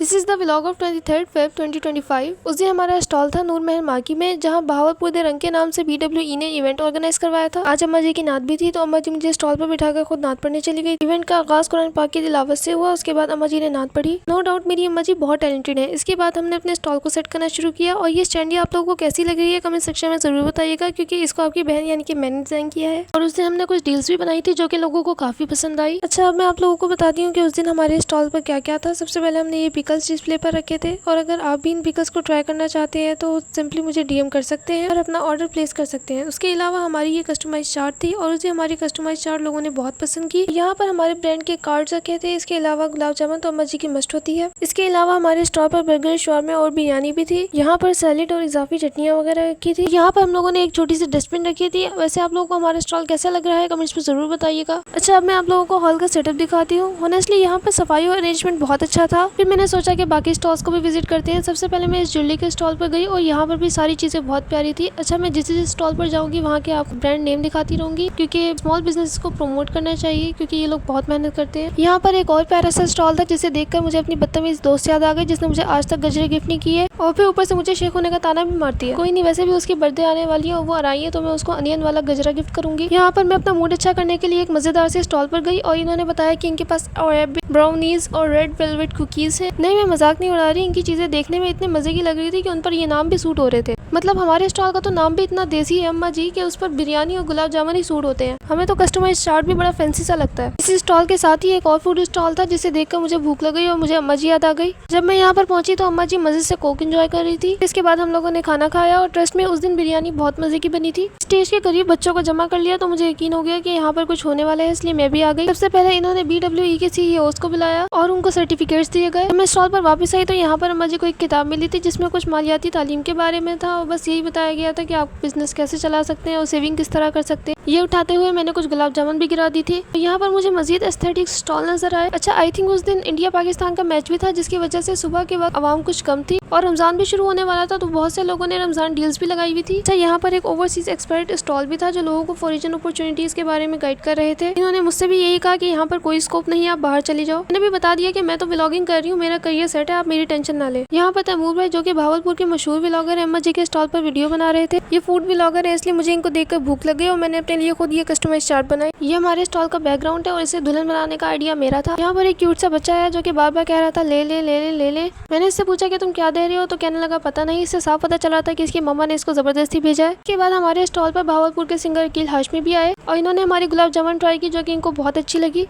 This is the vlog of 23 Feb 2025। उस दिन हमारा स्टॉल था नूर महल मार्की में, जहां बहावलपुर दे रंग के नाम से BWE ने इवेंट ऑर्गेनाइज करवाया था। आज अम्मा जी की नात भी थी, तो अम्मा जी मुझे स्टॉल पर बिठाकर खुद नात पढ़ने चली गई। इवेंट का आगाज कुरान पाक की तिलावत से हुआ। उसके बाद अम्मा जी ने नात पढ़ी। नो डाउट मेरी अम्मा जी बहुत टैलेंटेड है। इसके बाद हमने अपने स्टॉल को सेट करना शुरू किया, और ये स्टैंडी आप लोगों को कैसी लग रही है कमेंट सेक्शन में जरूर बताइएगा, क्योंकि इसको आपकी बहन यानी कि मैंने डिजाइन किया है। और उस दिन हमने कुछ डील्स भी बनाई थी जो कि लोगों को काफी पसंद आई। अच्छा, अब मैं आप लोगों को बताती हूँ कि उस दिन हमारे स्टॉल पर क्या क्या था। सबसे पहले हमने ये पिकल्स डिस्प्ले पर रखे थे, और अगर आप भी इन पिकल्स को ट्राई करना चाहते हैं तो सिंपली मुझे DM कर सकते हैं और अपना ऑर्डर प्लेस कर सकते हैं। उसके अलावा हमारी ये कस्टमाइज चार्ट थी, और उसे हमारी कस्टमाइज चार्ट लोगों ने बहुत पसंद की। यहाँ पर हमारे ब्रांड के कार्ड्स रखे थे। इसके अलावा गुलाब जामुन तो अम्मा जी की मस्ट होती है। इसके अलावा हमारे स्टॉल पर बर्गर, शॉर्मा और बिरयानी भी थी। यहाँ पर सैलेड और इजाफी चटनियाँ वगैरह रखी थी। यहाँ पर हम लोगों ने एक छोटी सी डस्टबिन रखी थी। वैसे आप लोगों को हमारा स्टॉल कैसा लग रहा है कमेंट्स में जरूर बताइएगा। अच्छा, अब मैं आप लोगों को हॉल का सेटअप दिखाती हूँ। ऑनेस्टली यहाँ पर सफाई और अरेंजमेंट बहुत अच्छा था। फिर मैंने सोचा कि बाकी स्टॉल्स को भी विजिट करते हैं। सबसे पहले मैं इस ज्वेलरी के स्टॉल पर गई, और यहाँ पर भी सारी चीजें बहुत प्यारी थी। अच्छा, मैं जिस स्टॉल पर जाऊंगी वहाँ के आपको ब्रांड नेम दिखाती रहूंगी, क्योंकि स्मॉल बिजनेस को प्रमोट करना चाहिए, क्योंकि ये लोग बहुत मेहनत करते हैं। यहाँ पर एक और प्यारा सा स्टॉल था, जिसे देखकर मुझे अपनी बदतमीज दोस्त याद आ गई, जिसने मुझे आज तक गजरे गिफ्ट नहीं किए, और फिर ऊपर से मुझे शेख होने का ताना भी मारती है। कोई नहीं, वैसे भी उसकी बर्थडे आने वाली है और वो आ रही है, तो मैं उसको अनियन वाला गजरा गिफ्ट करूंगी। यहाँ पर मैं अपना मूड अच्छा करने के लिए एक मजेदार से स्टॉल पर गई, और इन्होंने बताया कि इनके पास ब्राउनीज और रेड वेलवेट कुकीज है। नहीं, मैं मजाक नहीं उड़ा रही। इनकी चीजें देखने में इतने मजे की लग रही थी कि उन पर ये नाम भी सूट हो रहे थे। मतलब हमारे स्टॉल का तो नाम भी इतना देसी है अम्मा जी के उस पर बिरयानी और गुलाब जामुन ही सूट होते हैं। हमें तो कस्टमाइज चार्ट भी बड़ा फैंसी सा लगता है। इसी स्टॉल के साथ ही एक और फूड स्टॉल था, जिसे देखकर मुझे भूख लग गई और मुझे अम्मा जी याद आ गई। जब मैं यहाँ पर पहुंची तो अम्मा जी मजे से कोक एंजॉय कर रही थी। इसके बाद हम लोगों ने खाना खाया, और ट्रस्ट में उस दिन बिरयानी बहुत मजे की बनी थी। स्टेज के करीब बच्चों को जमा कर लिया तो मुझे यकीन हो गया कि यहाँ पर कुछ होने वाला है, इसलिए मैं भी आ गई। सबसे पहले इन्होंने BWE के CEOs को बुलाया और उनको सर्टिफिकेट्स दिए गए। मैं स्टॉल पर वापस आई तो यहाँ पर अम्मा जी को एक किताब मिली थी, जिसमें कुछ मालियाती तालीम के बारे में था, और बस यही बताया गया था कि आप बिजनेस कैसे चला सकते हैं और सेविंग किस तरह कर सकते हैं। ये उठाते हुए मैंने कुछ गुलाब जामुन भी गिरा दी थी। यहाँ पर मुझे मजीद एस्थेटिक स्टॉल नजर आए। अच्छा, आई थिंक उस दिन इंडिया पाकिस्तान का मैच भी था, जिसकी वजह से सुबह के वक्त आवाम कुछ कम थी, और रमजान भी शुरू होने वाला था, तो बहुत से लोगों ने रमजान डील्स भी लगाई हुई थी। अच्छा, यहाँ पर एक ओवरसीज एक्सपर्ट स्टॉल भी था, जो लोगों को फॉरेन अपॉर्चुनिटीज के बारे में गाइड कर रहे थे। इन्होंने मुझसे भी यही कहा कि यहाँ पर कोई स्कोप नहीं है, आप बाहर चली जाओ। मैंने भी बता दिया कि मैं तो व्लॉगिंग कर रही हूँ, मेरा करियर सेट है, आप मेरी टेंशन ना ले। यहाँ पर तैमूर भाई, जो कि भावलपुर के मशहूर व्लॉगर है, अम्मा जी के स्टॉल पर वीडियो बना रहे थे। ये फूड व्लॉगर है, इसलिए मुझे इनको देखकर भूख लग गई, और मैंने अपने लिए खुद ये कस्टमाइज चार्ट बनाई। ये हमारे स्टॉल का बैकग्राउंड है, और इसे दुल्हन बनाने का आइडिया मेरा था। यहाँ पर एक क्यूट सा बच्चा है, जो कि बार बार कह रहा था ले ले ले ले ले ले। मैंने इससे पूछा कि तुम क्या दे रहे हो, तो कहने लगा पता नहीं। इससे साफ पता चला था कि इसकी मम्मा ने इसको जबरदस्ती भेजा है। इसके बाद हमारे स्टॉल पर भावलपुर के सिंगर अकील हाशमी भी आए, और इन्होंने हमारी गुलाब जामुन ट्राई की, जो कि इनको बहुत अच्छी लगी।